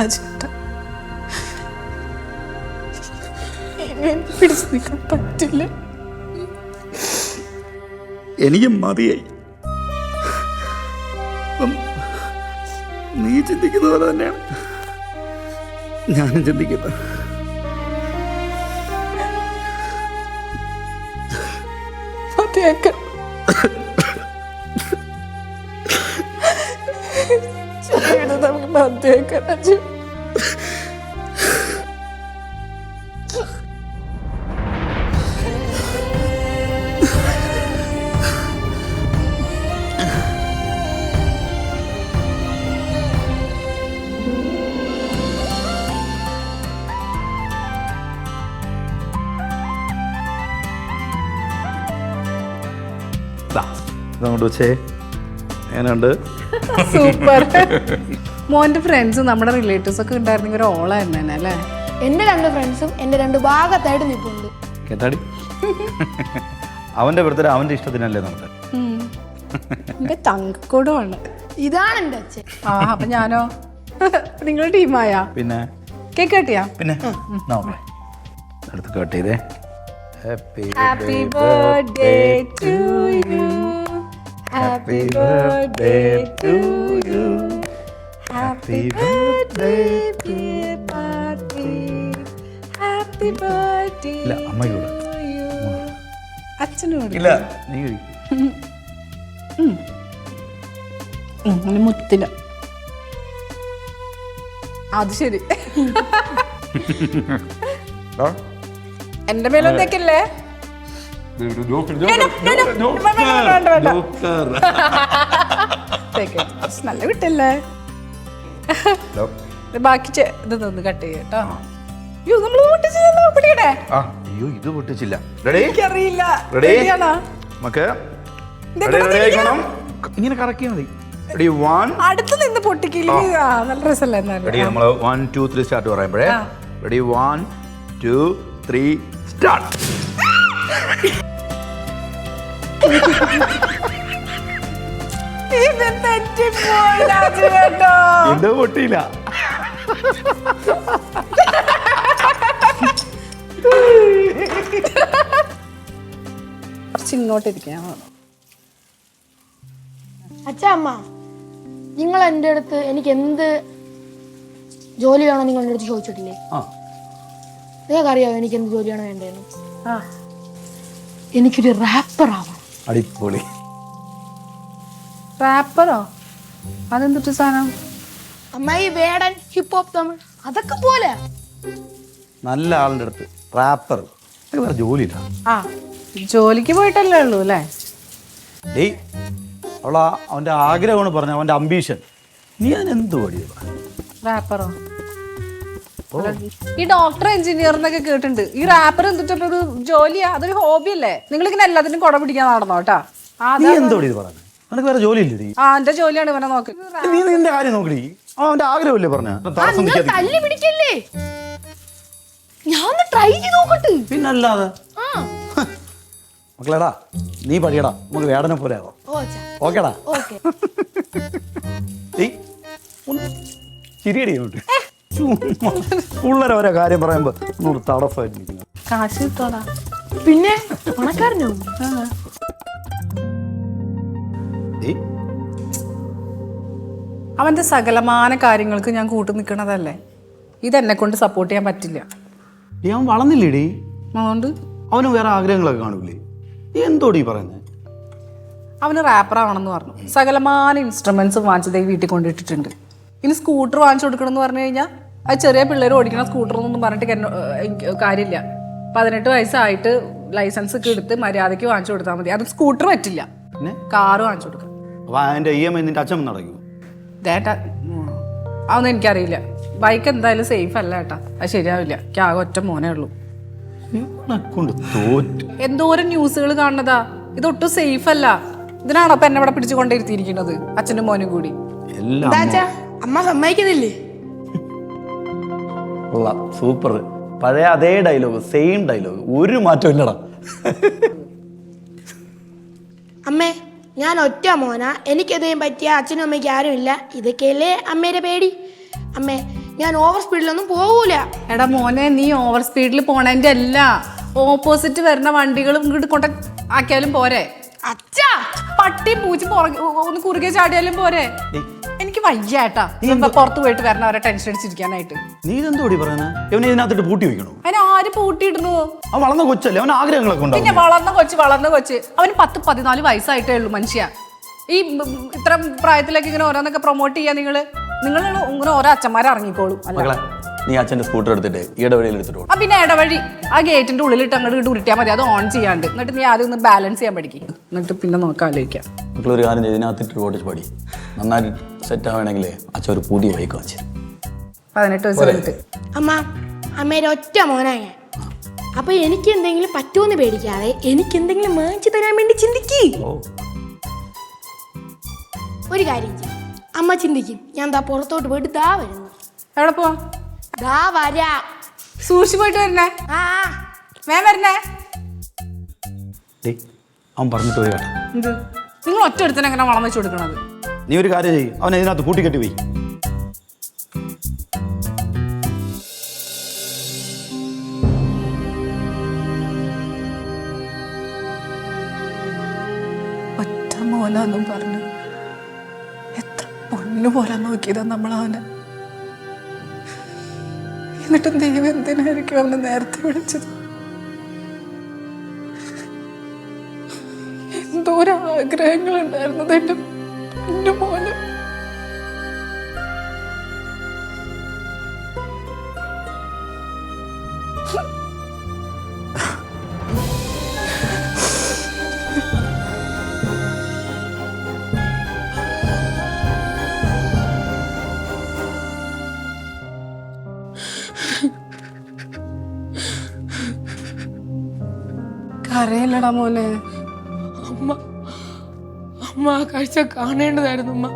രാജേട്ടാ, പിടിച്ചു നിൽക്കാൻ പറ്റില്ല. എനിക്ക് മതിയായി. നീ ചിന്തിക്കുന്ന പോലെ തന്നെയാണ് ഞാനും ചിന്തിക്കുന്നത്. മതിയാക്കാൻ നമുക്ക് മതിയാക്കാൻ രാജു. ഇതങ്ങോട്ട് വെച്ചേ. എങ്ങനെയുണ്ട്? സൂപ്പർ. മോന്റെ ഫ്രണ്ട്സ് നമ്മുടെ റിലേറ്റീവ്സ് ഒക്കെ ഉണ്ടായിരുന്നെങ്കിൽ ഒരു ഓളായിരുന്നു തന്നെ അല്ലേ? എന്റെ 2 ഫ്രണ്ട്സും എന്റെ 2 ഭാഗത്തായിട്ട് നിൽപ്പുണ്ട്. കേട്ടാടി, അവന്റെ ബർത്ത്ഡേ അവന്റെ ഇഷ്ടത്തിനല്ലേ നമുക്ക്. എന്റെ തങ്കക്കൂടമാണ്. ഇതാണ് എന്റെ അച്ഛൻ. ആ അപ്പൊ ഞാനോ? നിങ്ങൾ ടീമായ? പിന്നെ കേക്ക് കട്ടിയാ? പിന്നെ അടുത്ത് കട്ട് ചെയ്തേ. Happy birthday to you, happy birthday to you, happy birthday dear party, happy birthday. ഇല്ല, അമ്മയ്ക്ക് കൂടെ. അച്ഛനോട് ഇല്ല, നീ മുത്തില്ല. അത് ശരി. എന്റെ മേലൊന്നേക്കല്ലേ? നല്ല വിട്ടല്ലേ? ബാക്കി ഇത് നിന്ന് കട്ട് ചെയ്യട്ടോ. അയ്യോ, ഇത് പൊട്ടിച്ചില്ല. എനിക്കറിയില്ല. ഇങ്ങനെ കറക്കിയാ മതി. റെഡി, 1 അടുത്ത് നിന്ന് പൊട്ടിക്കില്ലെങ്കിൽ നല്ല രസമല്ല. റെഡി, നമ്മൾ 1 2 3 സ്റ്റാർട്ട് പറയുമ്പോഴേ റെഡി 1 2 3 സ്റ്റാർട്ട്. ഇത് തെറ്റിപ്പോയി രാജു കേട്ടോ. ഇത് പൊട്ടിയില്ല. കുറച്ച് ഇങ്ങോട്ടിരിക്കാം. അച്ഛാ, അമ്മ, നിങ്ങൾ എൻ്റെ അടുത്ത് എനിക്ക് എന്ത് ജോലി വേണോ നിങ്ങൾ എൻ്റെ അടുത്ത് ചോദിച്ചിട്ടില്ലേ? നിങ്ങൾക്ക് അറിയാമോ എനിക്ക് എന്ത് ജോലിയാണോ വേണ്ടതെന്ന്? എനിക്കൊരു റാപ്പർ ആവണം. അടിപൊളി. റാപ്പറോ? അതെന്തൊരു സാധനം? അമ്മ, ഈ വേടൻ, ഹിപ്പ് ഹോപ്പ്, തമിഴ് അതൊക്കെ പോലെ. നല്ല ആളുടെ അടുത്ത് റാപ്പർ വേറെ ജോലിയില്ല. ജോലിക്ക് പോയിട്ടല്ലേ ഉള്ളൂ അല്ലേ? അവന്റെ ആഗ്രഹമാണ് പറഞ്ഞ, അവന്റെ അംബീഷൻ. നീ അതിനെന്ത് പടിയ റാപ്പറോ? ഈ ഡോക്ടർ എഞ്ചിനീയർ എന്നൊക്കെ കേട്ടിട്ടുണ്ട്. ഈ റാപ്പർ എന്തിട്ടൊരു ജോലിയാ? അതൊരു ഹോബി അല്ലേ? നിങ്ങളിങ്ങനെ എല്ലാത്തിനും കുട പിടിക്കാൻ നടന്നോ കേട്ടാ? നീ എന്തോടി പറഞ്ഞു? നിനക്ക് വേറെ ജോലിയില്ലേ? എന്റെ ജോലിയാണ് ഇവനെ നോക്കി. നീ നിന്റെ കാര്യം നോക്കടി. അവന്റെ ആഗ്രഹമല്ലേ പറഞ്ഞ. തല്ലി പിടിക്കല്ലേ? ഞാൻ ട്രൈ ചെയ്ത് നോക്കട്ടെ. പിന്നല്ലാതെ മക്കളെടാ, നീ പഠിക്കടാ, നമുക്ക് വേടനെ പോലെ ആവാം. ഓക്കേടാ? ചിരിയടിയുണ്ട്. പിള്ളേരെ ഓരോ കാര്യം പറയുമ്പോ നൂറ് തടസ്സമായിട്ടിരിക്കുന്നു. കാശ് കിട്ടോടാ. പിന്നെ പണക്കാരനോ? അവന്റെ സകലമാന കാര്യങ്ങൾക്ക് ഞാൻ കൂട്ടു നിൽക്കണതല്ലേ. ഇതെന്നെ കൊണ്ട് സപ്പോർട്ട് ചെയ്യാൻ പറ്റില്ല. അവൻ വളർന്നില്ലേടി? അതുകൊണ്ട് അവന് വേറെ ആഗ്രഹങ്ങളൊക്കെ കാണൂലേ? നീ എന്തോടി പറയുന്നത്? അവന് റാപ്പർ ആവണമെന്ന് പറഞ്ഞു. സകലമാന ഇൻസ്ട്രുമെന്റ്സ് വാങ്ങിച്ചതേ വീട്ടിൽ കൊണ്ടിട്ടിട്ടുണ്ട്. ഇനി സ്കൂട്ടർ വാങ്ങിച്ചു കൊടുക്കണം എന്ന് പറഞ്ഞു കഴിഞ്ഞാൽ അത് ചെറിയ പിള്ളേർ ഓടിക്കണം സ്കൂട്ടർ എന്നൊന്നും പറഞ്ഞിട്ട് കാര്യമില്ല. 18 വയസ്സായിട്ട് ലൈസൻസ് ഒക്കെ എടുത്ത് മര്യാദയ്ക്ക് വാങ്ങിച്ചു കൊടുത്താൽ മതി. അത് സ്കൂട്ടർ പറ്റില്ല, കാറ് വാങ്ങിച്ചു കൊടുക്കാം. നിന്റെ അച്ഛൻ നടക്കൂ? അതൊന്നും എനിക്കറിയില്ല. ബൈക്ക് എന്തായാലും സേഫ് അല്ല ഏട്ടാ. അത് ശരിയാവില്ല. എനിക്ക് ആകെ ഒറ്റ മോനേ ഉള്ളൂ. എന്തോരം ന്യൂസുകൾ കാണുന്നതാ. ഇതൊട്ടും സേഫ് അല്ല. ഇതിനാണോ അപ്പൊ എന്നെ ഇവിടെ പിടിച്ചു കൊണ്ടിരുത്തിയിരിക്കുന്നത്, അച്ഛനും മോനും കൂടി? അമ്മ സമ്മതിക്കുന്നില്ലേ? സൂപ്പർ. പഴയ അതേ ഡയലോഗ്, സെയിം ഡയലോഗ്, ഒരു മാറ്റം ഇല്ലടാ. അമ്മേ, ഞാൻ ഒറ്റ മോനാ. എനിക്കതേം പറ്റിയ അച്ഛനും അമ്മയ്ക്ക് ആരും ഇല്ല. ഇതൊക്കെയല്ലേ അമ്മേരെ പേടി. അമ്മേ, ഞാൻ ഓവർ സ്പീഡിലൊന്നും പോകൂല. എടാ മോനെ, നീ ഓവർ സ്പീഡിൽ പോണതിന്റെ അല്ല, ഓപ്പോസിറ്റ് വരുന്ന വണ്ടികളും ഇങ്ങോട്ട് കൊണ്ട് ആക്കിയാലും പോരെ. അച്ഛാ, പട്ടി പൂച്ചി ഒന്ന് കുറുകെ ചാടിയാലും പോരെ. എനിക്ക് വയ്യാട്ടാ പുറത്ത് പോയിട്ട് വരണവരെ ടെൻഷൻ അടിച്ചിരിക്കാനായിട്ട്. നീ ഇതെന്തോടി പറയുന്നത്? ഇവനെ ഇതിനകത്തിട്ട് പൂട്ടി വെക്കണോ? അതിന് ആര് പൂട്ടിയിടുന്നു? അവൻ വളർന്ന കൊച്ചല്ലേ, അവൻ ആഗ്രഹങ്ങളൊക്കെ ഉണ്ടാവും. പിന്നെ വളർന്ന കൊച്ച് അവന് 10-14 വയസ്സായിട്ടേ ഉള്ളൂ മനുഷ്യ. ഈ ഇത്ര പ്രായത്തിലേക്ക് ഇങ്ങനെ ഓരോന്നൊക്കെ പ്രൊമോട്ട് ചെയ്യാൻ നിങ്ങൾ ഇങ്ങനെ ഓരോ അച്ഛന്മാരെ ഇറങ്ങിക്കോളും. അല്ല നീ അച്ഛന്റെ സ്കൂട്ടർ എടുത്തിട്ട് ഇടവഴിയിൽ എടുത്തിട്ട് ആ പിന്നെ ഇടവഴി ആ ഗേറ്റിന്റെ ഉള്ളിലിട്ട് അങ്ങോട്ട് ഉരുട്ടിയാൽ മതി, അത് ഓൺ ചെയ്യാണ്ട്. എന്നിട്ട് നീ ആദ്യം ഒന്ന് ബാലൻസ് ചെയ്യാൻ പഠിക്കും, എന്നിട്ട് പിന്നെ നോക്കാൻ ആലോചിക്കാം. മക്കളൊരു കാര്യം ഇതിനകത്തിട്ട് ഓടിച്ച് പാടി നന്നായിട്ട് സെറ്റ് ആവണമെങ്കിലേ അച്ഛൻ ഒരു പുതിയ ബൈക്ക് വാങ്ങിച്ചു. 18 വയസ്സ് കഴിഞ്ഞിട്ട്. അമ്മയുടെ ഒറ്റ മോനാ ഞാൻ. അപ്പൊ എനിക്ക് എന്തെങ്കിലും പറ്റുമെന്ന് പേടിക്കാതെ എനിക്ക് എന്തെങ്കിലും വാങ്ങിച്ചു തരാൻ വേണ്ടി ചിന്തിക്ക്. ഒരു കാര്യം ചെയ്യും, അമ്മ ചിന്തിക്കും ഞാൻ ദാ പുറത്തോട്ട് പോയിട്ട് ദാ വരുന്നു. എവിടെ പോ? ദാ വരാ. സൂക്ഷിച്ചു പോയിട്ട് വരണേ. ആ വരണേ. അവൻ പറഞ്ഞിട്ട് പോയി കേട്ടോ. എന്ത് നിങ്ങൾ ഒറ്റ എടുത്തന്നെ എങ്ങനെ വളം വെച്ച് കൊടുക്കണത്? നീ ഒരു കാര്യം ചെയ്യും, അവൻ ഇതിനകത്ത് കൂട്ടിക്കെട്ടി പോയി. ഒറ്റ മോനാന്നും പറഞ്ഞു എത്ര പൊന്നു പോലെ നോക്കിയതാ നമ്മളവനെ. എന്നിട്ടും ദൈവം എന്തിനായിരിക്കും അവനെ നേരത്തെ വിളിച്ചത്? എന്തോരം ആഗ്രഹങ്ങൾ ഉണ്ടായിരുന്നത് എന്റെ മോന്. കരയില്ലടാ മോനെ. അമ്മ ആ കാഴ്ച കാണേണ്ടതായിരുന്നു. അമ്മ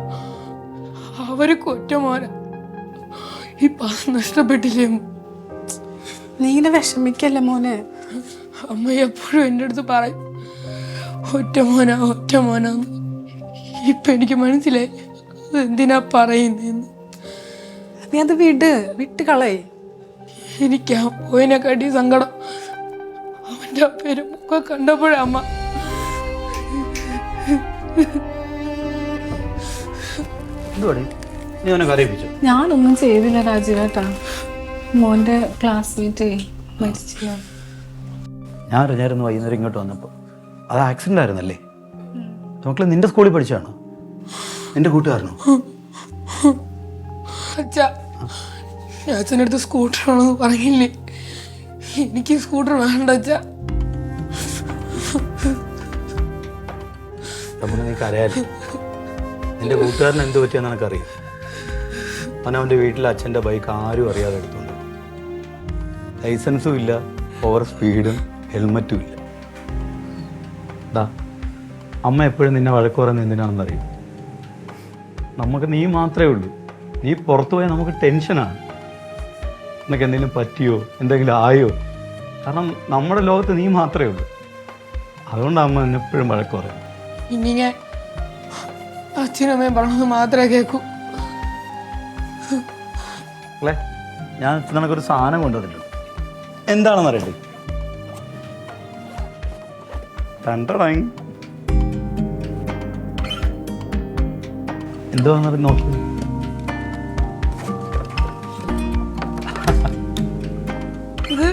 അവർക്ക് ഒറ്റ മോന, ഇപ്പൊ നഷ്ടപ്പെട്ടില്ലേ? നീ ഇങ്ങനെ വിഷമിക്കല്ലേ മോനെ. അമ്മ എപ്പോഴും എൻ്റെ അടുത്ത് പറയും ഒറ്റ മോനാന്ന്. ഇപ്പൊ എനിക്ക് മനസ്സിലായി അതെന്തിനാ പറയുന്നതെന്ന്. നീ അത് വിട്ട് കളയ്. എനിക്ക് ആ പോയതിനെക്കാട്ടി സങ്കടം അവൻ്റെ ആ പെരുമുഖം കണ്ടപ്പോഴാ. അമ്മ ഞാനൊന്നും ചെയ്തില്ല രാജീവേട്ടാ. മോന്റെ ക്ലാസ്മേറ്റ് മരിച്ചില്ല. ഞാൻ അറിഞ്ഞായിരുന്നു വൈകുന്നേരം ഇങ്ങോട്ട് വന്നപ്പോൾ. അത് ആക്സിഡന്റ് ആയിരുന്നല്ലേ? മക്കളെ നിന്റെ സ്കൂളിൽ പഠിച്ചാണോ? നിന്റെ കൂട്ടുകാരനോ? അച്ഛാ, അച്ഛനടുത്ത് സ്കൂട്ടർ ആണെന്ന് പറഞ്ഞില്ലേ? എനിക്ക് സ്കൂട്ടർ വേണ്ട അച്ഛാ. നീക്ക് അറിയാലോ നിന്റെ കൂട്ടുകാരൻ എന്ത് പറ്റിയെന്ന് എനിക്കറിയാം. അവൻ്റെ വീട്ടിൽ അച്ഛൻ്റെ ബൈക്ക് ആരും അറിയാതെ എടുത്തുണ്ട്. ലൈസൻസും ഇല്ല, ഓവർ സ്പീഡും ഹെൽമറ്റും ഇല്ല. അമ്മ എപ്പോഴും നിന്നെ വഴക്ക് പറയുന്നത് എന്തിനാണെന്നറിയും? നമുക്ക് നീ മാത്രമേ ഉള്ളൂ. നീ പുറത്തു പോയാൽ നമുക്ക് ടെൻഷനാണ്. നിനക്ക് എന്തെങ്കിലും പറ്റിയോ എന്തെങ്കിലും ആയോ? കാരണം നമ്മുടെ ലോകത്ത് നീ മാത്രമേ ഉള്ളൂ. അതുകൊണ്ടാണ് അമ്മ എന്നെ എപ്പോഴും വഴക്ക് പറയും. ഇനി ഞാൻ അച്ഛനും അമ്മയും പറഞ്ഞത് മാത്രമേ കേൾക്കൂ. അല്ലേ, ഞാൻ നിനക്കൊരു സാധനം കൊണ്ടുവന്നിട്ടുണ്ട്. എന്താണെന്ന് അറിയട്ടെ? എന്തോന്നറിയ നോക്കി. ഇത്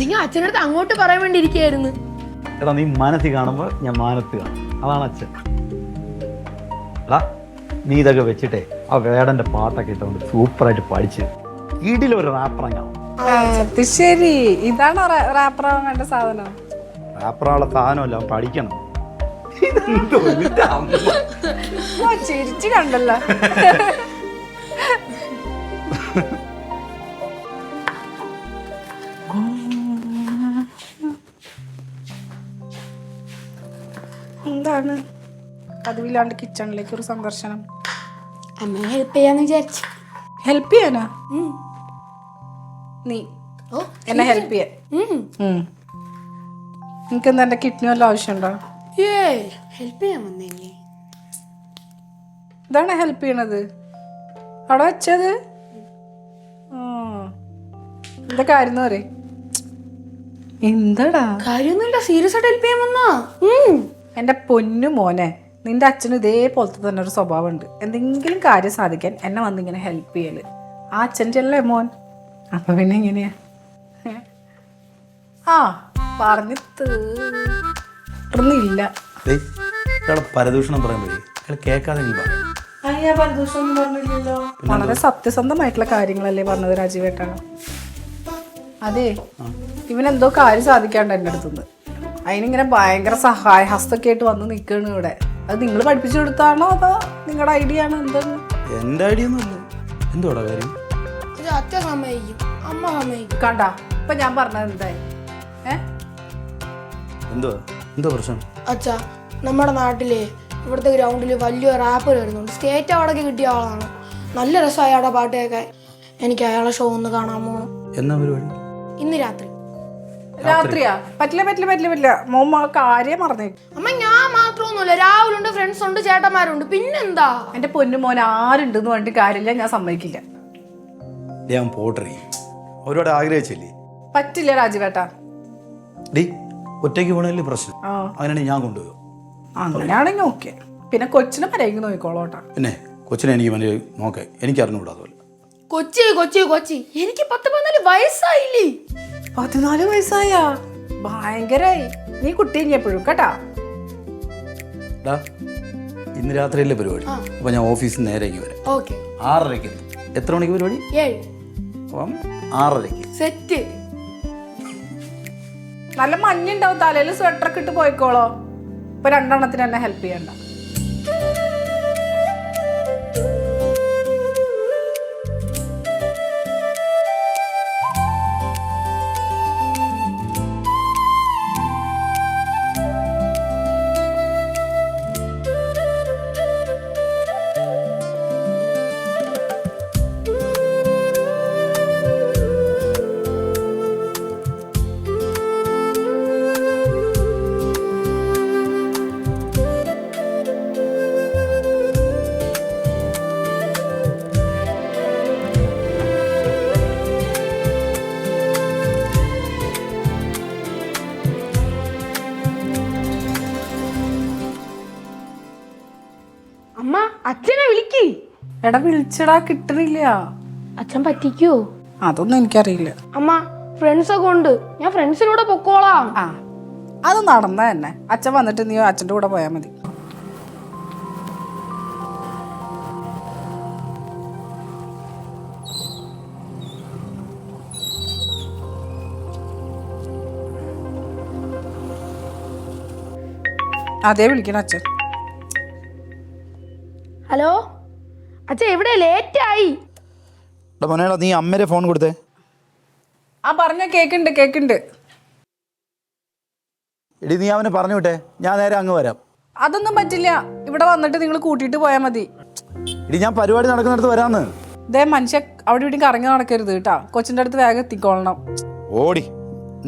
നിങ്ങൾ അച്ഛനടുത്ത് അങ്ങോട്ട് പറയാൻ വേണ്ടി ഇരിക്കുകയായിരുന്നു. എടാ, നീ മനസ്സിൽ കാണുമ്പോൾ ഞാൻ മാനത്ത് കാണും. അതാണ് അച്ഛൻ. എടാ, നീ ഇതൊക്കെ വെച്ചിട്ടേ ആ വേടന്റെ പാട്ടൊക്കെ ഇട്ടുകൊണ്ട് സൂപ്പറായിട്ട് പഠിച്ച് വീട്ടിലൊരു റാപ്പറങ്ങാവും. ശരി, ഇതാണ് റാപ്പറാവേണ്ട സാധനം. റാപ്പറാനുള്ള സാധനമല്ല, അവൻ പഠിക്കണം. ചിരിച്ചു കണ്ടല്ലോ. എന്താണ് പതിവില്ലാണ്ട് കിച്ചണിലേക്ക് ഒരു സന്ദർശനം? അമ്മയെ ഹെൽപ്പ് ചെയ്യാന്ന് വിചാരിച്ചു. ഹെൽപ്പ് ചെയ്യാനാ? നീ എന്നെ ഹെൽപ്പ് ചെയ്യാൻ? നിനക്ക് എന്താ എന്റെ കിഡ്നി വല്ല ആവശ്യമുണ്ടോ? ഹെൽപ്പ് ചെയ്യാൻ വന്നേല്ലേ? ഇതാണ് ഹെൽപ്പ് ചെയ്യണത്? അവിടെ വെച്ചത് എന്താ കാര്യം പറയേ? എന്താടാ കാര്യമൊന്നുമില്ല, സീരിയസ് ആയിട്ട് ഹെൽപ്പ് ചെയ്യാൻ വന്നാ. എൻ്റെ പൊന്നു മോനെ, നിന്റെ അച്ഛന് ഇതേപോലത്തെ തന്നെ ഒരു സ്വഭാവമുണ്ട്. എന്തെങ്കിലും കാര്യം സാധിക്കാൻ എന്നെ വന്നിങ്ങനെ ഹെൽപ്പ് ചെയ്യല്. ആ അച്ഛൻ്റെ അല്ലേ മോൻ? അപ്പൊ പിന്നെ ഇങ്ങനെയാ. ആ പറഞ്ഞു തീർന്നില്ല. പരദൂഷണം പറയുമ്പോഴേ അയാൾ കേൾക്കാതെ നീ പറയും. വളരെ സത്യസന്ധമായിട്ടുള്ള കാര്യങ്ങളല്ലേ പറഞ്ഞത് രാജീവേട്ടാണ്. അതെ, ഇവനെന്തോ കാര്യം സാധിക്കാണ്ട് എൻ്റെ അടുത്തുനിന്ന്. അതിനിങ്ങനെ ഭയങ്കര സഹായ ഹസ്തൊക്കെ ആയിട്ട് വന്ന് നിൽക്കുകയാണ് ഇവിടെ. അത് നിങ്ങൾ പഠിപ്പിച്ചു കൊടുത്താണോ അതോ നിങ്ങളുടെ ഐഡിയ ആണോ? എന്താണ്? എൻ്റെ ഐഡിയ ഒന്നുമില്ല. എന്തോടാ കാര്യം? അച്ഛൻ സമ്മതിക്കും, അമ്മ സമ്മതിക്കും. കണ്ട ഇപ്പൊ ഞാൻ പറഞ്ഞത് എന്തായി? എന്തോ പ്രശ്നം? അച്ഛാ, നമ്മുടെ നാട്ടിലെ ഇവിടുത്തെ ഗ്രൗണ്ടിൽ വലിയ റാപ്പർ വരുന്നുണ്ട്. സ്റ്റേറ്റ് അവാർഡൊക്കെ കിട്ടിയ ആളാണ്. നല്ല രസമായി അയാളുടെ പാട്ട് കേൾക്കാൻ. എനിക്ക് അയാളെ ഷോ ഒന്ന് കാണാൻ പോകണം. എന്നാ പരിപാടി? ഇന്ന് രാത്രി. രാത്രിയാ? പറ്റില്ല മോമ്മ കാര്യം പറഞ്ഞേ. അമ്മ, ഞാൻ മാത്രമൊന്നുമില്ല, രാഹുലുണ്ട്, ഫ്രണ്ട്സ് ഉണ്ട്, ചേട്ടന്മാരുണ്ട്, പിന്നെന്താ? എന്റെ പൊന്നു മോൻ ആരുണ്ടെന്ന് പറഞ്ഞിട്ട് കാര്യമില്ല, ഞാൻ സമ്മതിക്കില്ല. ഞാൻ പോട്ടറി ഒരുപാട് ആഗ്രഹിച്ചില്ലേ? പറ്റില്ല രാജീവേട്ടാ. ഒറ്റയ്ക്ക് പോകണല്ലേ പ്രശ്നം. അങ്ങനെയാണെങ്കിൽ ഞാൻ കൊണ്ടുപോകും. അങ്ങനെയാണെങ്കിൽ ഓക്കെ. പിന്നെ കൊച്ചിനെ പരേക്ക് നോക്കിക്കോളോട്ടാ. പിന്നെ കൊച്ചിനെ എനിക്ക് മനസ്സിൽ നോക്കാം. എനിക്ക് അറിഞ്ഞുകൂടാ. അതുപോലെ കൊച്ചി എനിക്ക് 14 വയസ്സായില്ലേ? 14 വയസ്സായാ? ഭയങ്കരായി. നീ കുട്ടി എപ്പോഴും കേട്ടാ. ഇന്ന് രാത്രിയിലെ പരിപാടി. അപ്പൊ ഞാൻ ഓഫീസിൽ നേരേക്ക് വരാം. 6:30. എത്ര മണിക്ക് പരിപാടി? 7. അപ്പം 6:30 സെറ്റ്. നല്ല മഞ്ഞുണ്ടാവും, തലയിൽ സ്വെറ്ററൊക്കെ ഇട്ട് പോയിക്കോളോ. ഇപ്പൊ 2 എണ്ണത്തിന് എന്നെ ഹെൽപ്പ് ചെയ്യണ്ട. അമ്മ, അച്ഛനെ വിളിക്ക്. എടാ വിളിച്ചടാ, കിട്ടണില്ല. അച്ഛൻ പറ്റിക്കോ? അതൊന്നും എനിക്കറിയില്ല. അമ്മ, ഫ്രണ്ട്സ് ഒക്കെ ഉണ്ട്, ഞാൻ ഫ്രണ്ട്സിലൂടെ പൊക്കോളാം. ആ അത് നടന്ന തന്നെ. അച്ഛൻ വന്നിട്ട് നീ അച്ഛൻ്റെ കൂടെ പോയാൽ മതി. അതേ വിളിക്കണം അച്ഛൻ. ഹലോ അച്ഛൻ, എവിടെ? ലേറ്റ് ആയി. മോനേടാ, നീ അമ്മേരെ ഫോൺ കൊടുത്തേ. ആ പറഞ്ഞ കേക്കുണ്ട്. എടി, നീ അവനെ പറഞ്ഞു വിട്ടേ. ഞാൻ നേരെ അങ്ങ് വരാം. അതൊന്നും പറ്റില്ല. ഇവിടെ വന്നിട്ട് നിങ്ങൾ കൂട്ടിയിട്ട് പോയാൽ മതി. എടി, ഞാൻ പരിപാടി നടക്കുന്നിടത്ത് വരാന്ന്. ഇതേ മനുഷ്യ അവിടെ ഇവിടെ കറങ്ങി നടക്കരുത് കേട്ടാ. കൊച്ചിൻ്റെ അടുത്ത് വേഗം എത്തിക്കോളണം. ഓടി,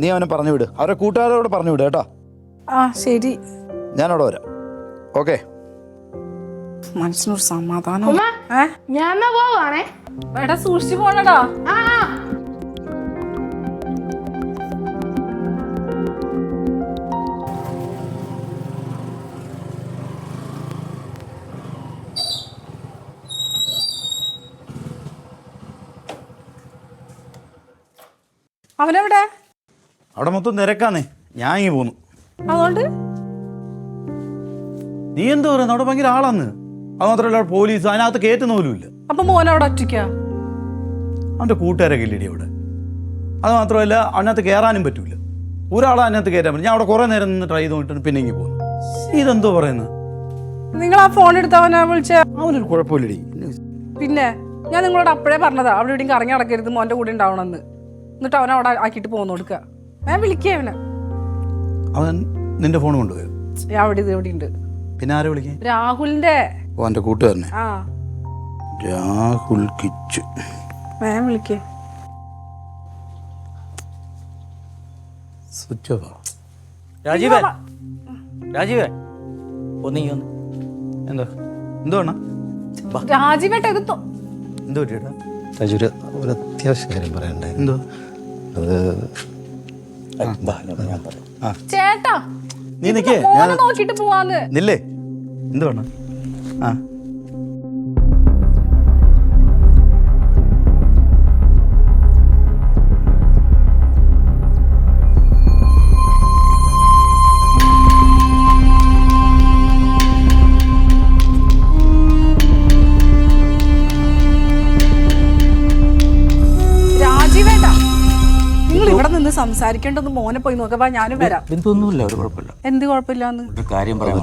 നീ അവനെ പറഞ്ഞു വിട്. അവരെ കൂട്ടുകാരോട് പറഞ്ഞു വിട് കേട്ടോ. ആ ശരി, ഞാനവിടെ വരാം. ഓക്കെ. മനസ്സിനൊരു സമാധാനം. ഞാൻ പോവാണേ. എടാ സൂക്ഷിച്ചു പോണടാ. അവനെവിടെ? അവിടെ മൊത്തം നിരക്കാന്നേ. ഞാൻ ഇങ്ങനെ പോന്നു. അതുകൊണ്ട് നീ എന്താ പറയുന്നത്? അവിടെ ഭയങ്കര ആളാന്ന്. അത് മാത്രമല്ല പോലീസ് അതിനകത്ത് കയറ്റുന്ന പോലും ഇല്ല. അപ്പൊ മോനവിടെ ഒറ്റയ്ക്കാ? അവൻ്റെ കൂട്ടുകാരൊക്കെ ഇല്ലടി അവിടെ. അത് മാത്രമല്ല അതിനകത്ത് കയറാനും പറ്റൂല. ഒരാളെ അതിനകത്ത് കയറ്റാൻ പറ്റും. ഞാൻ അവിടെ കുറേ നേരം നിന്ന് ട്രൈ ചെയ്തിട്ട് പിന്നെ ഇങ്ങനെ പോകുന്നു. ഇതെന്തോ പറയുന്നത്? നിങ്ങൾ ആ ഫോൺ എടുത്ത് അവനെ വിളിച്ച? അവനൊരു കുഴപ്പമില്ലടി. പിന്നെ ഞാൻ നിങ്ങളോട് അപ്പോഴേ പറഞ്ഞതാ അവിടെ ഇവിടെയും കറങ്ങി നടക്കരുത്, മോൻ്റെ കൂടെ ഉണ്ടാവണമെന്ന്. എന്നിട്ട് അവനെ അവിടെ ആക്കിയിട്ട് പോന്നു കൊടുക്കുക. ഞാൻ വിളിക്കേ അവനെ. അവൻ നിന്റെ ഫോൺ കൊണ്ടുപോയി? അവിടെ ഇവിടെ ഉണ്ട്. പിന്നെ ആരെ വിളിക്കേ? രാഹുലിന്റെ. ഓ, എൻ്റെ കൂട്ടുകാരനെ. ആ, രാഹുൽ കിച്ചു. ഞാൻ വിളിക്കേ. Switch off. രാജീവേ ഒന്നീ എന്താ എന്തുവാണ്? രാജീവേട്ട എന്തോ എന്തോ പറ്റിയേട്ടാ? രാജു, ഒരു അത്യാവശ്യ കാര്യം പറയണ്ടേ. എന്തോ? ഞാൻ പറയാം. ചേട്ടാ നീ നിക്കേ, മോനെ നോക്കിട്ട് പോവാന്ന്. നില്ലേ, എന്ത് വേണം? ആ രാജീവേട്ടാ, നിങ്ങൾ ഇവിടെ നിന്ന് സംസാരിക്കേണ്ടത് മോനെ പോയി നോക്കവാ, ഞാനും വരാം. ബിന്ദുവൊന്നുമില്ല, ഒരു കുഴപ്പമില്ല. എന്ത് കുഴപ്പമില്ലാന്ന്? ഒരു കാര്യം പറയാം.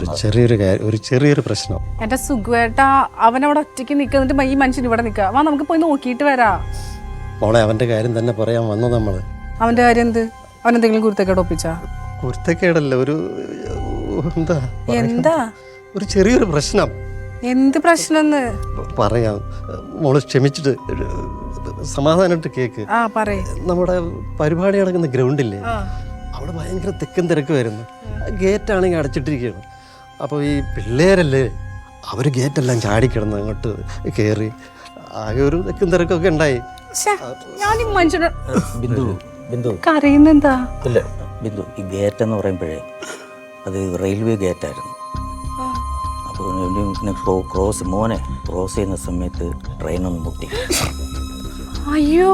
ചെറിയൊരു പ്രശ്നം. എന്റെ സുഖുവേട്ടാ, അവനവിടെ ഒറ്റയ്ക്ക് നിൽക്കുന്നിട്ട് ഈ മനുഷ്യൻ ഇവിടെ നിൽക്കുക. വാ നമുക്ക് പോയി നോക്കിയിട്ട് വരാം. മോളെ, അവന്റെ കാര്യം തന്നെ പറയാൻ വന്നത് നമ്മള്. അവന്റെ കാര്യം എന്ത്? അവനെന്തെങ്കിലും കുരുത്തക്കേട് ഒപ്പിച്ചാ? കുരുത്തക്കേടല്ല, ഒരു എന്താ എന്താ ഒരു ചെറിയൊരു പ്രശ്നം. എന്ത് പ്രശ്നം? പറയാം മോള്, ക്ഷമിച്ചിട്ട് സമാധാനമായിട്ട് കേക്ക്. ആ പറയ്. നമ്മുടെ പരിപാടി നടക്കുന്ന ഗ്രൗണ്ടില്ലേ, അവിടെ ഭയങ്കര തിക്കും തിരക്കുമായിരുന്നു. ഗേറ്റാണെങ്കിൽ അടച്ചിട്ടിരിക്കുകയാണ്. അപ്പോൾ ഈ പിള്ളേരല്ലേ, അവർ ഗേറ്റെല്ലാം ചാടിക്കിടന്ന് അങ്ങോട്ട് കയറി ആകെ ഒരു തിക്കും തിരക്കൊക്കെ ഉണ്ടായി. ഞാൻ ഈ മനുഷ്യനെ ബിന്ദു കരയുന്നെന്താ? ഇല്ല ബിന്ദു, ഈ ഗേറ്റ് എന്ന് പറയുമ്പോഴേ അത് റെയിൽവേ ഗേറ്റായിരുന്നു. അപ്പോൾ ഇങ്ങനെ ക്രോസ് ചെയ്യുന്ന സമയത്ത് ട്രെയിനൊന്ന് മുട്ടി. അയ്യോ,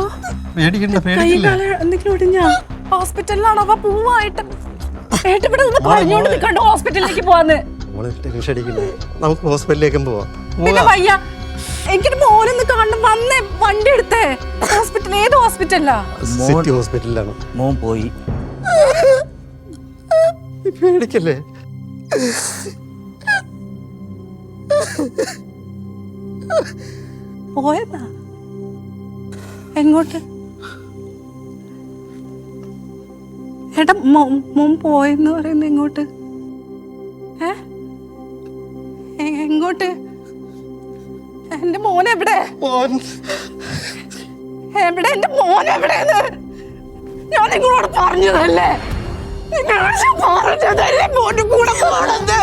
പേടിക്കണ്ട, എന്തെങ്കിലും ഒടിഞ്ഞാ? ഹോസ്പിറ്റലിലാണോ? അവ പോവായിട്ട് ഇവിടെ നിന്ന് പറഞ്ഞോണ്ട് നിൽക്കണ്ട ഹോസ്പിറ്റലിലേക്ക് പോവാന്ന്. ടെൻഷൻ അടിക്കില്ല, നമുക്ക് ഹോസ്പിറ്റലിലേക്കും പോവാം. പിന്നെ വയ്യ, എനിക്കൊരു മോനൊന്ന് കാണണം. വന്നേ, വണ്ടി എടുത്തേ. ഹോസ്പിറ്റൽ ഏത് ഹോസ്പിറ്റലാ? സിറ്റി ഹോസ്പിറ്റലിലാണ്. മോൻ പോയി. പേടിക്കല്ലേ? പോയതാ? എങ്ങോട്ട്? ഏട്ടാ, മോൻ പോയെന്ന് പറയുന്നത് എങ്ങോട്ട്? എങ്ങോട്ട്? എന്റെ മോൻ എവിടെ? എവിടെ എന്റെ മോൻ? എവിടെയെന്ന് ഞാൻ നിങ്ങളോട് പറഞ്ഞതല്ലേ? പറഞ്ഞതല്ലേ മോന്റെ കൂടെ പോണെന്ന്?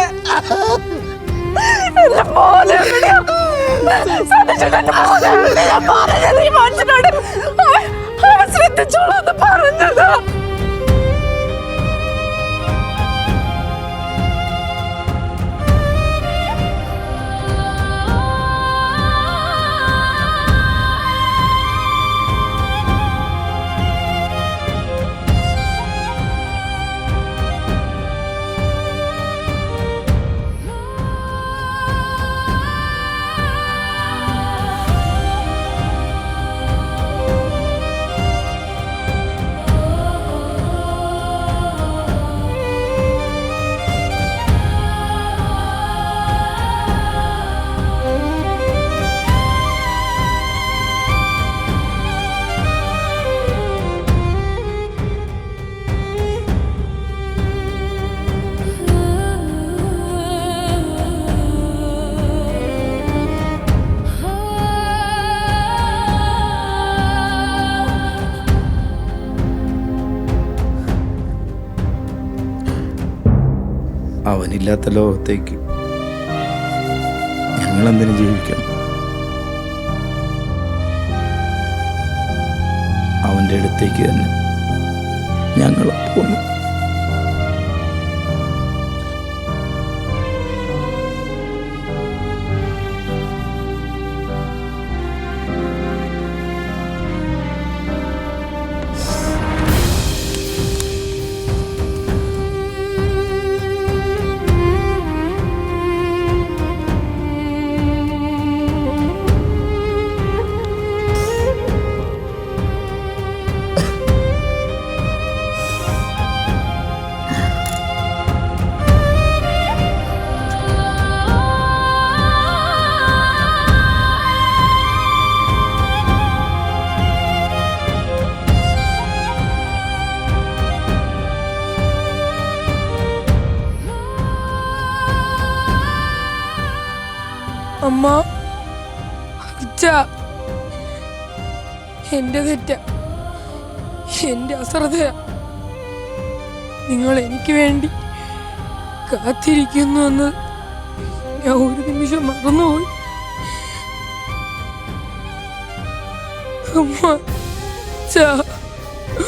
എന്റെ മോൻ എവിടെയാ? ശ്രദ്ധിച്ചോളൂ പറഞ്ഞത്. അവനില്ലാത്ത ലോകത്തേക്ക് ഞങ്ങളെന്തിനു ജീവിക്കണം? അവൻ്റെ അടുത്തേക്ക് തന്നെ ഞങ്ങൾ പോന്നു. അമ്മ, അച്ഛ, എന്റെ തെറ്റ, എന്റെ അശ്രദ്ധയാ. നിങ്ങൾ എനിക്ക് വേണ്ടി കാത്തിരിക്കുന്നു എന്ന് ഞാൻ ഒരു നിമിഷം മറന്നുപോയി. അമ്മ, അച്ഛ, ആ